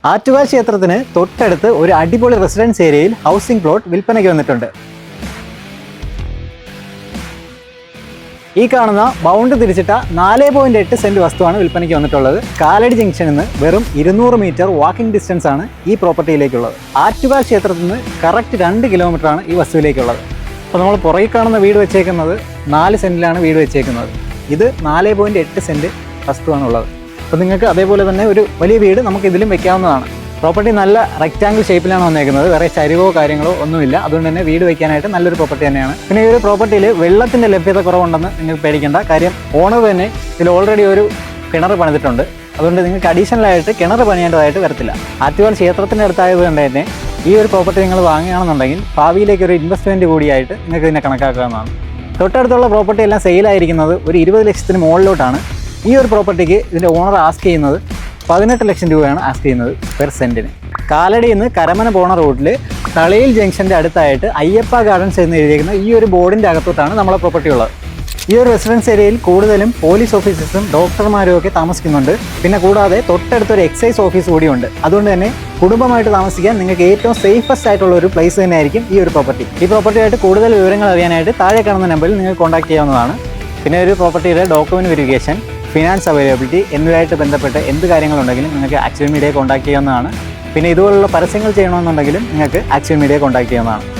ആറ്റുകാൽ ക്ഷേത്രത്തിന് തൊട്ടടുത്ത് ഒരു അടിപൊളി റെസിഡൻസ് ഏരിയയിൽ ഹൗസിംഗ് പ്ലോട്ട് വിൽപ്പനയ്ക്ക് വന്നിട്ടുണ്ട്. ഈ കാണുന്ന ബൗണ്ട് തിരിച്ചിട്ട 4.8 സെന്റ് വസ്തുവാണ് വിൽപ്പനയ്ക്ക് വന്നിട്ടുള്ളത്. കാലടി ജംഗ്ഷനിൽ നിന്ന് വെറും 200 മീറ്റർ വാക്കിംഗ് ഡിസ്റ്റൻസ് ആണ് ഈ പ്രോപ്പർട്ടിയിലേക്കുള്ളത്. ആറ്റുകാൽ ക്ഷേത്രത്തിൽ നിന്ന് കറക്റ്റ് 2 കിലോമീറ്ററാണ് ഈ വസ്തുവിലേക്കുള്ളത്. അപ്പോൾ നമ്മൾ പുറകിൽ കാണുന്ന വീട് വെച്ചേക്കുന്നത് 4 സെന്റിലാണ് വീട് വെച്ചേക്കുന്നത്. ഇത് 4.8 സെന്റ് വസ്തുവാണുള്ളത്. അപ്പോൾ നിങ്ങൾക്ക് അതേപോലെ തന്നെ ഒരു വലിയ വീട് നമുക്ക് ഇതിലും വെക്കാവുന്നതാണ്. പ്രോപ്പർട്ടി നല്ല റെക്റ്റാങ്കിൾ ഷേപ്പിലാണ് വന്നേക്കുന്നത്. വേറെ ചരിവോ കാര്യങ്ങളോ ഒന്നുമില്ല. അതുകൊണ്ട് തന്നെ വീട് വയ്ക്കാനായിട്ട് നല്ലൊരു പ്രോപ്പർട്ടി തന്നെയാണ്. പിന്നെ ഈ ഒരു പ്രോപ്പർട്ടിയിൽ വെള്ളത്തിൻ്റെ ലഭ്യത കുറവുണ്ടെന്ന് നിങ്ങൾക്ക് പേടിക്കേണ്ട. കാര്യം ഓണർ തന്നെ ഇതിൽ ഓൾറെഡി ഒരു കിണർ പണിതിട്ടുണ്ട്. അതുകൊണ്ട് നിങ്ങൾക്ക് അഡീഷണലായിട്ട് കിണർ പണിയേണ്ടതായിട്ട് വരത്തില്ല. ആറ്റുകാൽ ക്ഷേത്രത്തിൻ്റെ അടുത്തായതുകൊണ്ട് തന്നെ ഈ ഒരു പ്രോപ്പർട്ടി നിങ്ങൾ വാങ്ങുകയാണെന്നുണ്ടെങ്കിൽ ഭാവിയിലേക്ക് ഒരു ഇൻവെസ്റ്റ്മെൻറ്റ് കൂടിയായിട്ട് നിങ്ങൾക്ക് ഇതിനെ കണക്കാക്കാവുന്നതാണ്. തൊട്ടടുത്തുള്ള പ്രോപ്പർട്ടി എല്ലാം സെയിലായിരിക്കുന്നത് ഒരു 20 ലക്ഷത്തിന് മുകളിലോട്ടാണ്. ഈ ഒരു പ്രോപ്പർട്ടിക്ക് ഇതിൻ്റെ ഓണർ ആസ്ക് ചെയ്യുന്നത് 18 ലക്ഷം രൂപയാണ് ആസ്ക് ചെയ്യുന്നത് പെർ സെൻറ്റിന്. കാലടിയിൽ നിന്ന് കരമന പോണ റോഡിൽ തളയിൽ ജംഗ്ഷൻ്റെ അടുത്തായിട്ട് അയ്യപ്പ ഗാർഡൻസ് എന്ന് എഴുതിയിരിക്കുന്ന ഈ ഒരു ബോർഡിൻ്റെ അകത്തോട്ടാണ് നമ്മളെ പ്രോപ്പർട്ടി ഉള്ളത്. ഈ ഒരു റെസിഡൻസ് ഏരിയയിൽ കൂടുതലും പോലീസ് ഓഫീസേഴ്സും ഡോക്ടർമാരും ഒക്കെ താമസിക്കുന്നുണ്ട്. പിന്നെ കൂടാതെ തൊട്ടടുത്തൊരു എക്സൈസ് ഓഫീസ് കൂടിയുണ്ട്. അതുകൊണ്ട് തന്നെ കുടുംബമായിട്ട് താമസിക്കാൻ നിങ്ങൾക്ക് ഏറ്റവും സേഫസ്റ്റ് ആയിട്ടുള്ള ഒരു പ്ലേസ് തന്നെയായിരിക്കും ഈ ഒരു പ്രോപ്പർട്ടി. ഈ പ്രോപ്പർട്ടിയായിട്ട് കൂടുതൽ വിവരങ്ങൾ അറിയാനായിട്ട് താഴെ കാണുന്ന നമ്പറിൽ നിങ്ങൾക്ക് കോൺടാക്ട് ചെയ്യാവുന്നതാണ്. പിന്നെ ഒരു പ്രോപ്പർട്ടിയുടെ ഡോക്യുമെൻറ്റ് വെരിഫിക്കേഷൻ, ഫിനാൻസ് അവൈലബിലിറ്റി എന്നിവയായിട്ട് ബന്ധപ്പെട്ട് എന്ത് കാര്യങ്ങളുണ്ടെങ്കിലും നിങ്ങൾക്ക് ആക്ച്വൽ മീഡിയയെ കോൺടാക്ട് ചെയ്യാവുന്നതാണ്. പിന്നെ ഇതുപോലുള്ള പരസ്യങ്ങൾ ചെയ്യണമെന്നുണ്ടെങ്കിലും നിങ്ങൾക്ക് ആക്ച്വൽ മീഡിയയെ കോൺടാക്ട് ചെയ്യാവുന്നതാണ്.